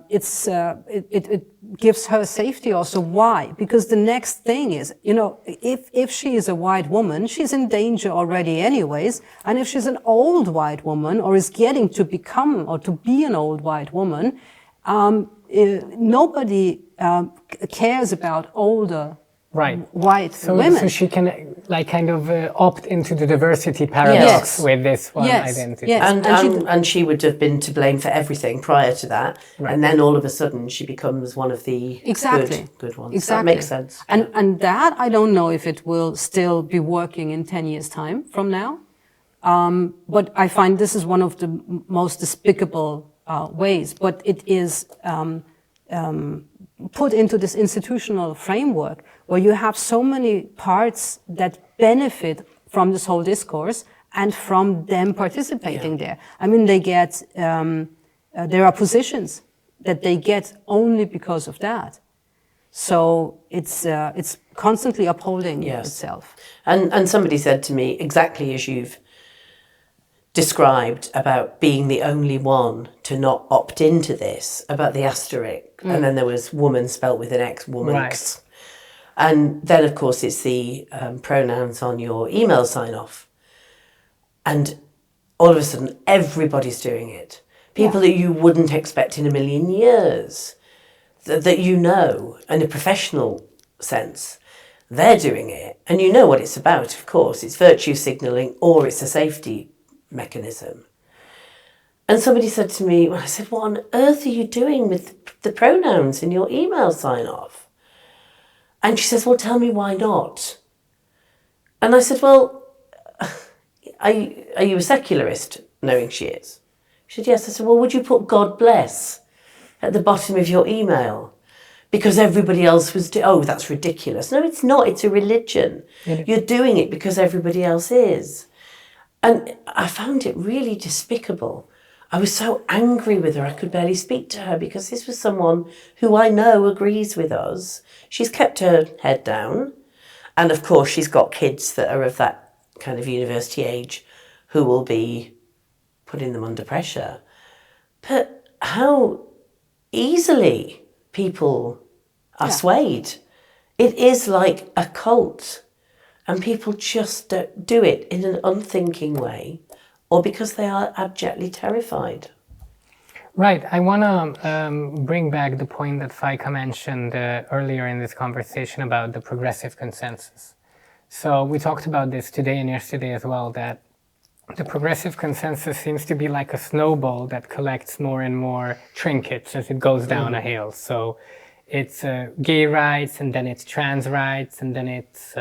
it gives her safety also. Why? Because the next thing is, if she is a white woman, she's in danger already anyways. And if she's an old white woman or is getting to become or to be an old white woman, nobody cares about older white women. So she can opt into the diversity paradox with this one identity. Yes. And she would have been to blame for everything prior to that. Right. And then all of a sudden she becomes one of the good ones. Exactly. That makes sense. And that, I don't know if it will still be working in 10 years' time from now. But I find this is one of the most despicable ways. But it is put into this institutional framework where you have so many parts that benefit from this whole discourse and from them participating there. I mean, they get, there are positions that they get only because of that. So it's constantly upholding itself. And somebody said to me, exactly as you've described about being the only one to not opt into this, about the asterisk, and then there was woman spelt with an X, woman. Right. And then, of course, it's the pronouns on your email sign-off. And all of a sudden, everybody's doing it. People that you wouldn't expect in a million years, that in a professional sense, they're doing it. And you know what it's about, of course. It's virtue signalling or it's a safety mechanism. And somebody said to me, I said, what on earth are you doing with the pronouns in your email sign-off? And she says, well, tell me why not? And I said, well, are you a secularist, knowing she is? She said, yes. I said, well, would you put God bless at the bottom of your email? Because everybody else was oh, that's ridiculous. No, it's not. It's a religion. You're doing it because everybody else is. And I found it really despicable. I was so angry with her, I could barely speak to her because this was someone who I know agrees with us. She's kept her head down. And of course, she's got kids that are of that kind of university age who will be putting them under pressure. But how easily people are swayed. It is like a cult. And people just do it in an unthinking way or because they are abjectly terrified. Right. I want to bring back the point that Faika mentioned earlier in this conversation about the progressive consensus. So we talked about this today and yesterday as well, that the progressive consensus seems to be like a snowball that collects more and more trinkets as it goes down a hill. So it's gay rights, and then it's trans rights, and then it's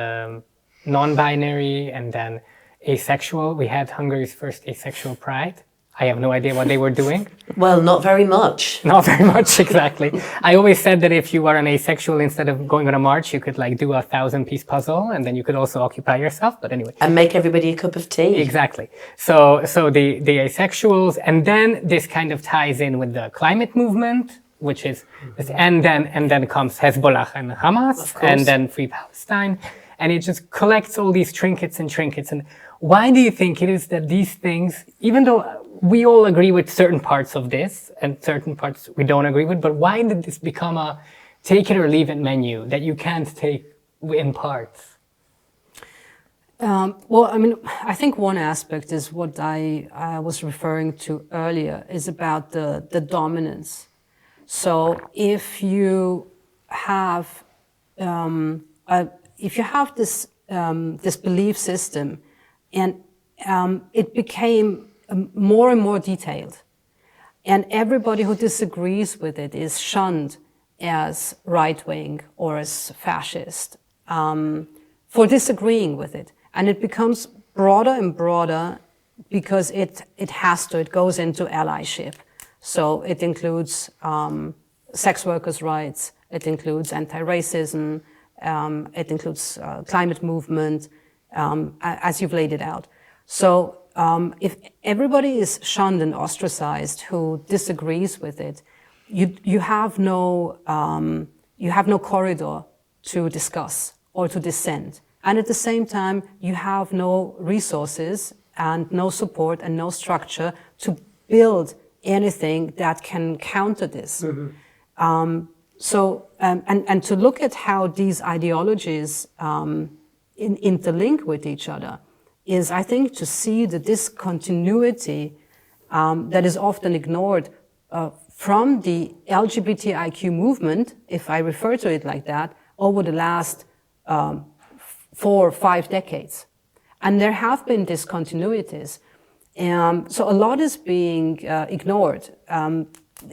non-binary, and then asexual. We had Hungary's first asexual pride. I have no idea what they were doing. Well, not very much. Not very much, exactly. I always said that if you are an asexual, instead of going on a march, you could do a 1,000-piece puzzle, and then you could also occupy yourself. But anyway. And make everybody a cup of tea. Exactly. So the asexuals, and then this kind of ties in with the climate movement, which is, and then comes Hezbollah and Hamas, and then Free Palestine. And it just collects all these trinkets. And why do you think it is that these things, even though we all agree with certain parts of this and certain parts we don't agree with, but why did this become a take it or leave it menu that you can't take in parts? Well, I mean, I think one aspect is what I was referring to earlier is about the dominance. So if you have if you have this this belief system, and it became more and more detailed, and everybody who disagrees with it is shunned as right-wing or as fascist for disagreeing with it, and it becomes broader and broader because it goes into allyship. So it includes sex workers' rights, it includes anti-racism, it includes climate movement, as you've laid it out. So if everybody is shunned and ostracized who disagrees with it, you have no corridor to discuss or to dissent. And at the same time, you have no resources and no support and no structure to build anything that can counter this. Mm-hmm. And to look at how these ideologies interlink with each other is, I think, to see the discontinuity that is often ignored from the LGBTIQ movement, if I refer to it like that, over the last 4 or 5 decades. And there have been discontinuities. So a lot is being ignored.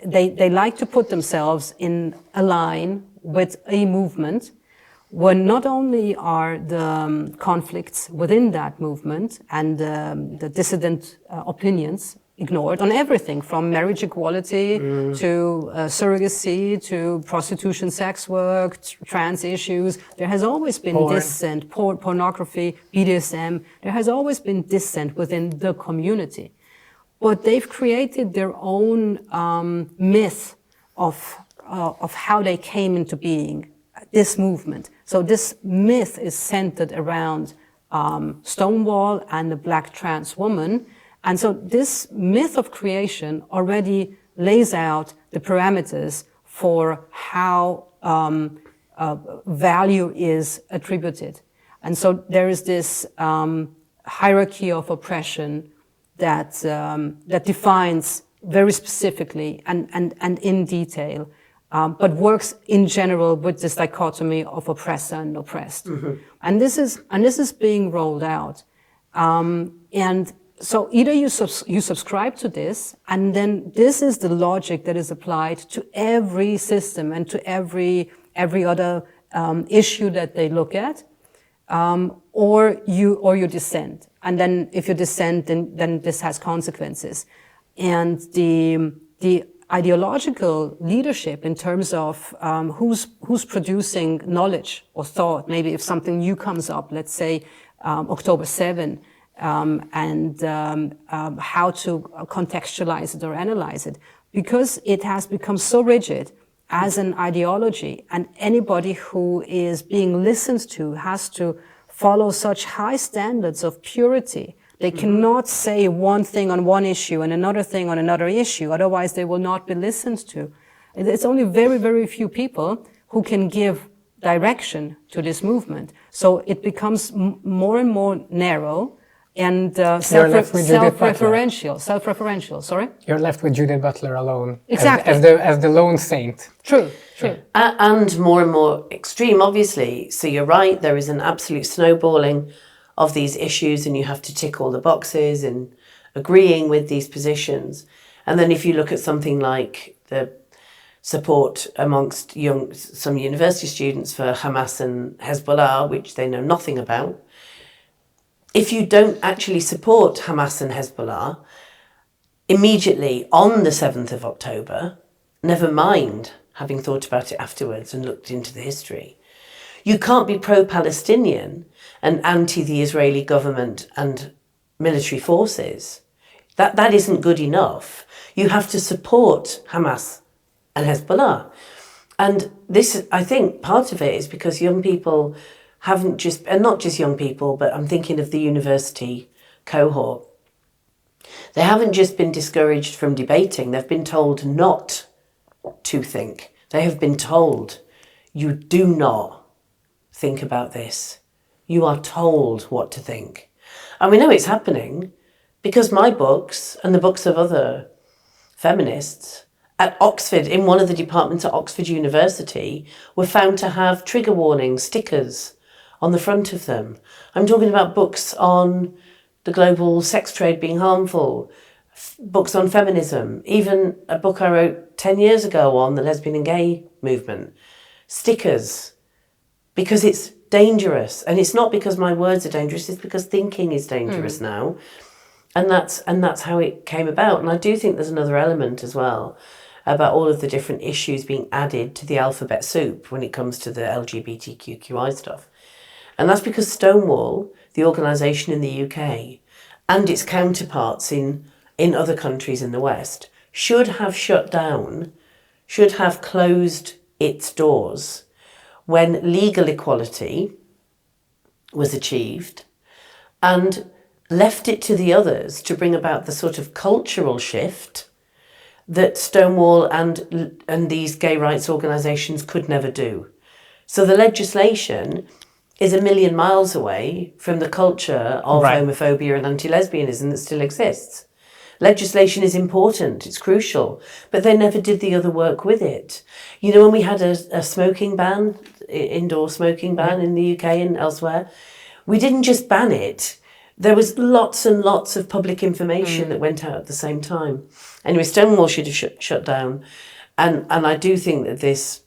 They like to put themselves in a line with a movement where not only are the conflicts within that movement and the dissident opinions ignored on everything from marriage equality to surrogacy to prostitution, sex work, trans issues. There has always been dissent, pornography, BDSM. There has always been dissent within the community. But they've created their own myth of how they came into being, this movement. So this myth is centered around Stonewall and the black trans woman. And so this myth of creation already lays out the parameters for how value is attributed. And so there is this hierarchy of oppression that defines very specifically and in detail, but works in general with this dichotomy of oppressor and oppressed. Mm-hmm. And this is being rolled out. And so either you subscribe to this, and then this is the logic that is applied to every system and to every other issue that they look at, or you dissent. And then if you dissent, then this has consequences. And the ideological leadership in terms of who's producing knowledge or thought, maybe if something new comes up, let's say October 7, and how to contextualize it or analyze it, because it has become so rigid as an ideology, and anybody who is being listened to has to follow such high standards of purity. They cannot say one thing on one issue and another thing on another issue, otherwise they will not be listened to. It's only very, very few people who can give direction to this movement. So it becomes more and more narrow and self-referential. Sorry? You're left with Judith Butler alone. Exactly. As the lone saint. True. And more extreme, obviously. So you're right, there is an absolute snowballing of these issues, and you have to tick all the boxes in agreeing with these positions. And then if you look at something like the support amongst some university students for Hamas and Hezbollah, which they know nothing about, if you don't actually support Hamas and Hezbollah immediately on the 7th of October, never mind having thought about it afterwards and looked into the history, you can't be pro-Palestinian and anti the Israeli government and military forces. That isn't good enough. You have to support Hamas and Hezbollah. And this, I think, part of it is because young people haven't just, and not just young people, but I'm thinking of the university cohort. They haven't just been discouraged from debating, they've been told not to think. They have been told, you do not think about this. You are told what to think. And we know it's happening because my books and the books of other feminists at Oxford, in one of the departments at Oxford University, were found to have trigger warning stickers on the front of them. I'm talking about books on the global sex trade being harmful, books on feminism, even a book I wrote 10 years ago on the lesbian and gay movement. Stickers, because it's dangerous. And it's not because my words are dangerous, it's because thinking is dangerous now. And that's how it came about. And I do think there's another element as well about all of the different issues being added to the alphabet soup when it comes to the LGBTQI stuff. And that's because Stonewall, the organisation in the UK, and its counterparts in other countries in the West, should have shut down, should have closed its doors when legal equality was achieved, and left it to the others to bring about the sort of cultural shift that Stonewall and these gay rights organisations could never do. So the legislation is a million miles away from the culture of homophobia and anti-lesbianism that still exists. Legislation is important, it's crucial, but they never did the other work with it. You know, when we had a smoking ban, indoor smoking ban in the UK and elsewhere, we didn't just ban it. There was lots and lots of public information that went out at the same time. Anyway, Stonewall should have shut down. And I do think that this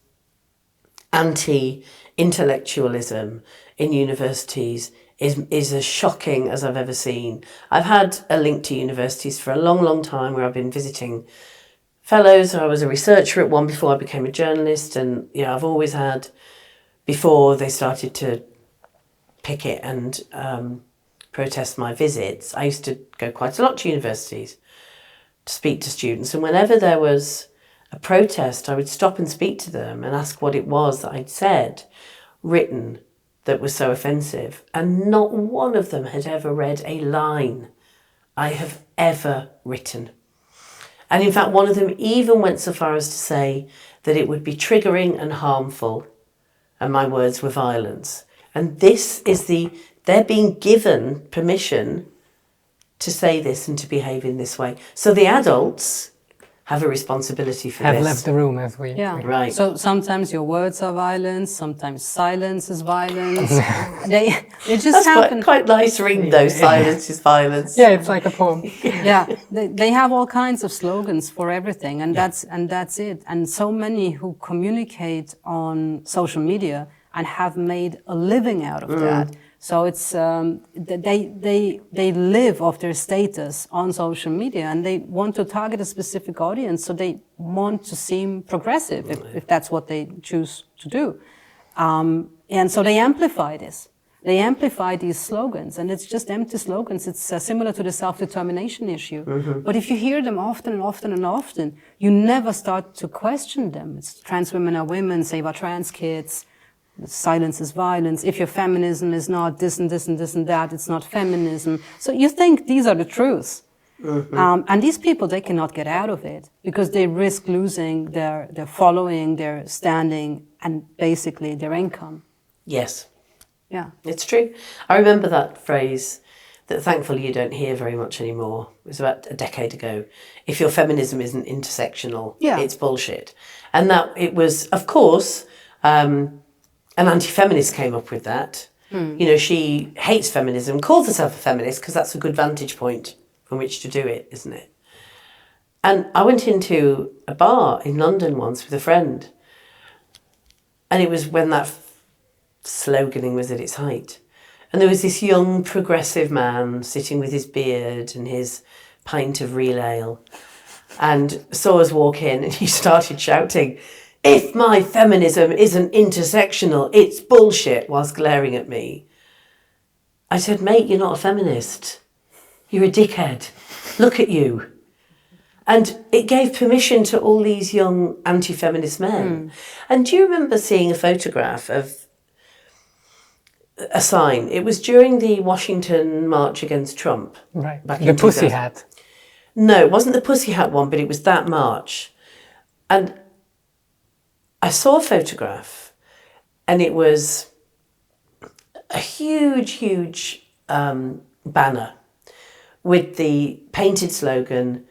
anti-intellectualism in universities is as shocking as I've ever seen. I've had a link to universities for a long, long time where I've been visiting fellows. I was a researcher at one before I became a journalist. And, you know, I've always had, before they started to picket and protest my visits, I used to go quite a lot to universities to speak to students. And whenever there was a protest, I would stop and speak to them and ask what it was that I'd said, written, that was so offensive. And not one of them had ever read a line I have ever written. And in fact, one of them even went so far as to say that it would be triggering and harmful, and my words were violence. And this is they're being given permission to say this and to behave in this way. So the adults have a responsibility for Have this. left the room as we... Yeah. Right. So sometimes your words are violence, sometimes silence is violence. they just That's happen. quite nice ring though, silence is violence. Yeah, it's like a poem. Yeah, they have all kinds of slogans for everything, and that's it. And so many who communicate on social media and have made a living out of that. So it's they live off their status on social media, and they want to target a specific audience. So they want to seem progressive if that's what they choose to do, and so they amplify this. They amplify these slogans, and it's just empty slogans. It's similar to the self-determination issue. But if you hear them often and often and often, you never start to question them. It's trans women are women, save our trans kids. Silence is violence. If your feminism is not this and this and this and that, it's not feminism. So you think these are the truths. And these people, they cannot get out of it because they risk losing their following, their standing, and basically their income. Yes. Yeah. It's true. I remember that phrase that thankfully you don't hear very much anymore. It was about a decade ago. If your feminism isn't intersectional, it's bullshit. And that it was, of course, an anti-feminist came up with that. You know, she hates feminism, calls herself a feminist because that's a good vantage point from which to do it, isn't it? And I went into a bar in London once with a friend, and it was when that sloganing was at its height. And there was this young progressive man sitting with his beard and his pint of real ale, and saw us walk in, and he started shouting, "If my feminism isn't intersectional, it's bullshit," whilst glaring at me. I said, "Mate, you're not a feminist. You're a dickhead. Look at you." And it gave permission to all these young anti-feminist men. And do you remember seeing a photograph of a sign? It was during the Washington March against Trump. Right. Back The in pussy 2000. hat. No, it wasn't the pussy hat one, but it was that march. And I saw a photograph, and it was a huge, huge banner with the painted slogan,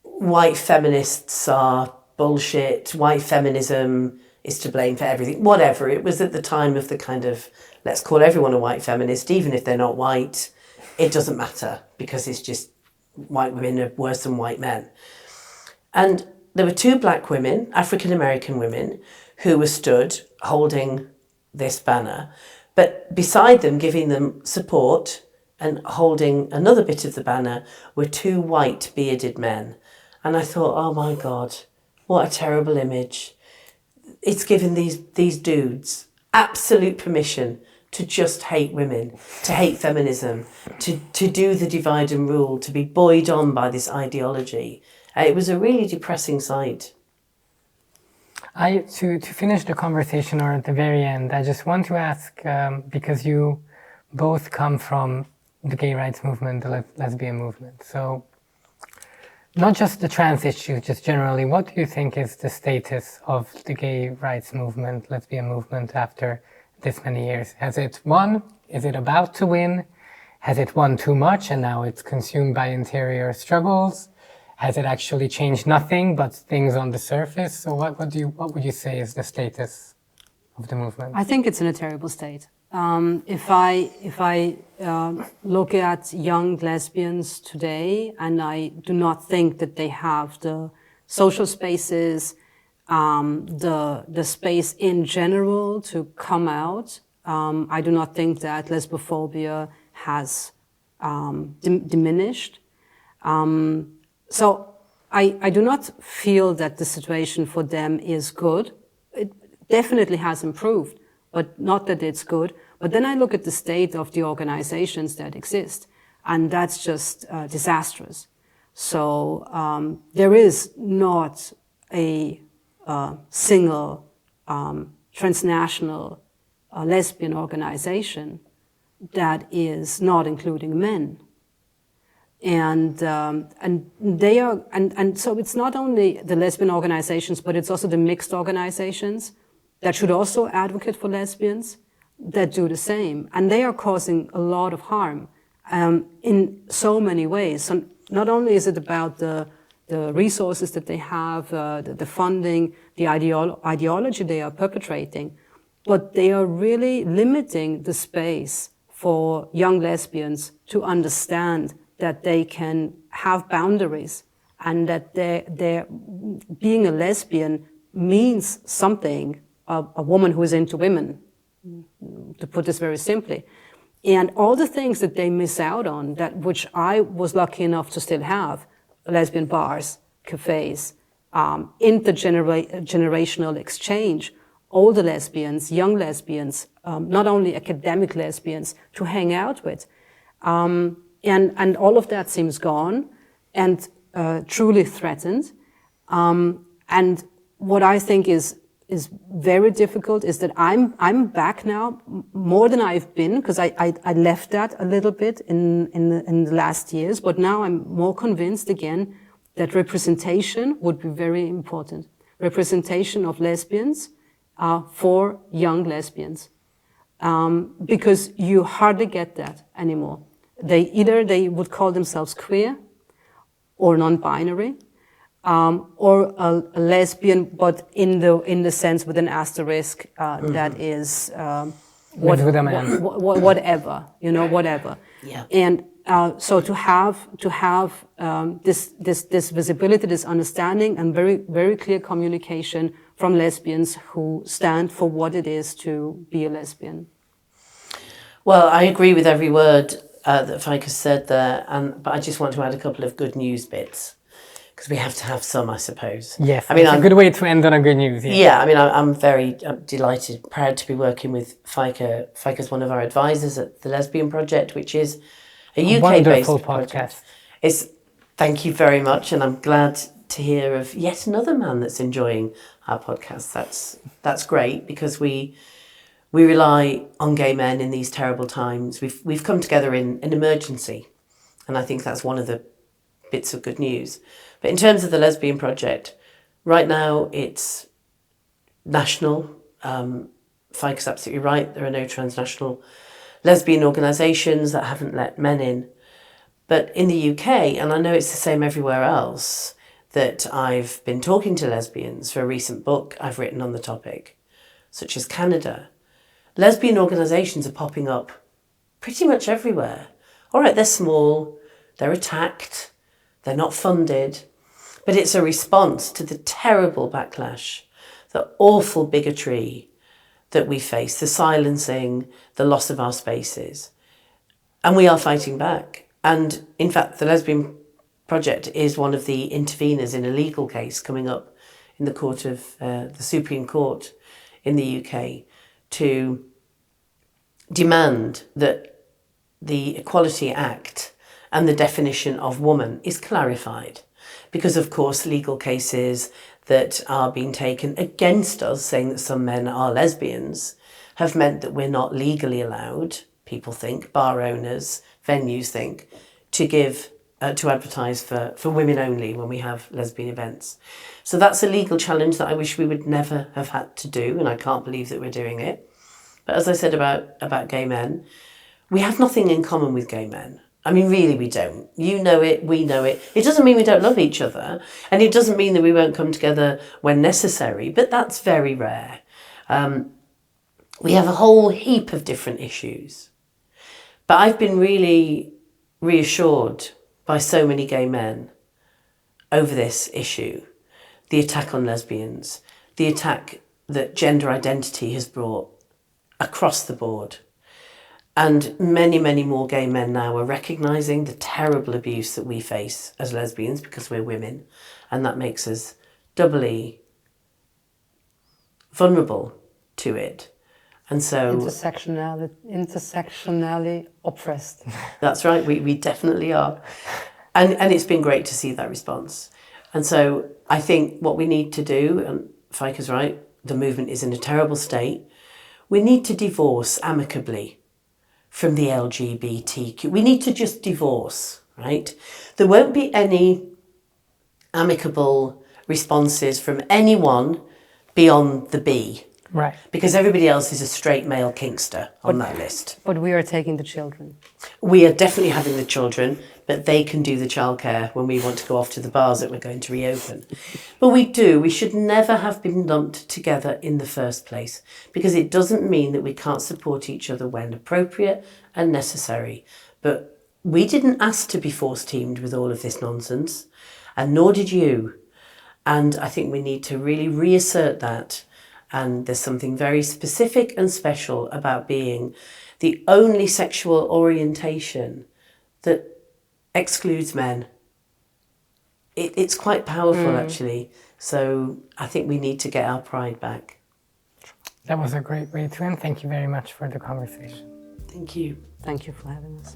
"White feminists are bullshit, white feminism is to blame for everything," whatever. It was at the time of the kind of let's call everyone a white feminist, even if they're not white. It doesn't matter because it's just white women are worse than white men. And there were two black women, African-American women, who were stood holding this banner, but beside them, giving them support and holding another bit of the banner, were two white bearded men. And I thought, oh my God, what a terrible image. It's given these dudes absolute permission to just hate women, to hate feminism, to do the divide and rule, to be buoyed on by this ideology. It was a really depressing sight. To finish the conversation, or at the very end, I just want to ask, because you both come from the gay rights movement, the lesbian movement. So not just the trans issue, just generally, what do you think is the status of the gay rights movement, lesbian movement after this many years? Has it won? Is it about to win? Has it won too much and now it's consumed by interior struggles? Has it actually changed nothing but things on the surface? So what would you say is the status of the movement? I think it's in a terrible state. If I look at young lesbians today, and I do not think that they have the social spaces, the space in general to come out. I do not think that lesbophobia has diminished. So I do not feel that the situation for them is good. It definitely has improved, but not that it's good. But then I look at the state of the organizations that exist, and that's just disastrous. So there is not a single transnational lesbian organization that is not including men. And they are, and so it's not only the lesbian organizations, but it's also the mixed organizations that should also advocate for lesbians that do the same. And they are causing a lot of harm in so many ways. So not only is it about the resources that they have, the funding, the ideology they are perpetrating, but they are really limiting the space for young lesbians to understand that they can have boundaries and that being a lesbian means something, a woman who is into women, to put this very simply. And all the things that they miss out on, which I was lucky enough to still have, lesbian bars, cafes, intergenerational exchange, older lesbians, young lesbians, not only academic lesbians, to hang out with. And all of that seems gone and truly threatened. And what I think is very difficult is that I'm back now more than I've been, because I left that a little bit in the last years, but now I'm more convinced again that representation would be very important. Representation of lesbians for young lesbians, because you hardly get that anymore. They would call themselves queer or non-binary, or a lesbian, but in the sense with an asterisk that is whatever, whatever. Yeah. And so to have this visibility, this understanding, and very very clear communication from lesbians who stand for what it is to be a lesbian. Well, I agree with every word that Faika said there, but I just want to add a couple of good news bits, because we have to have some, I suppose. Yes, I mean, it's a good way to end on a good news. Yeah, I mean, I'm very delighted, proud to be working with Faika. Faika's one of our advisors at the Lesbian Project, which is a UK-based podcast. Thank you very much, and I'm glad to hear of yet another man that's enjoying our podcast. That's great, because we rely on gay men in these terrible times. We've come together in an emergency, and I think that's one of the bits of good news. But in terms of the Lesbian Project, right now it's national. Faika's absolutely right. There are no transnational lesbian organisations that haven't let men in. But in the UK, and I know it's the same everywhere else, that I've been talking to lesbians for a recent book I've written on the topic, such as Canada. lesbian organisations are popping up pretty much everywhere. All right, they're small, they're attacked, they're not funded, but it's a response to the terrible backlash, the awful bigotry that we face, the silencing, the loss of our spaces. And we are fighting back. And in fact, the Lesbian Project is one of the interveners in a legal case coming up in the court of the Supreme Court in the UK to demand that the Equality Act and the definition of woman is clarified. Because, of course, legal cases that are being taken against us, saying that some men are lesbians, have meant that we're not legally allowed, people think, bar owners, venues think, to give to advertise for women only when we have lesbian events. So that's a legal challenge that I wish we would never have had to do, and I can't believe that we're doing it. But as I said about gay men, we have nothing in common with gay men. I mean, really, we don't. You know it, we know it. It doesn't mean we don't love each other, and it doesn't mean that we won't come together when necessary, but that's very rare. We have a whole heap of different issues. But I've been really reassured by so many gay men over this issue, the attack on lesbians, the attack that gender identity has brought across the board. And many, many more gay men now are recognising the terrible abuse that we face as lesbians because we're women, and that makes us doubly vulnerable to it. And so intersectionally oppressed. That's right, we definitely are. And it's been great to see that response. And so I think what we need to do, and Faika's right, the movement is in a terrible state, we need to divorce amicably from the LGBTQ. We need to just divorce, right? There won't be any amicable responses from anyone beyond the B. Right. Because everybody else is a straight male kinkster on that list. But we are taking the children. We are definitely having the children, but they can do the childcare when we want to go off to the bars that we're going to reopen. But we should never have been lumped together in the first place, because it doesn't mean that we can't support each other when appropriate and necessary. But we didn't ask to be force-teamed with all of this nonsense, and nor did you. And I think we need to really reassert that. And there's something very specific and special about being the only sexual orientation that excludes men. It's quite powerful, actually. So I think we need to get our pride back. That was a great way to end. Thank you very much for the conversation. Thank you. Thank you for having us.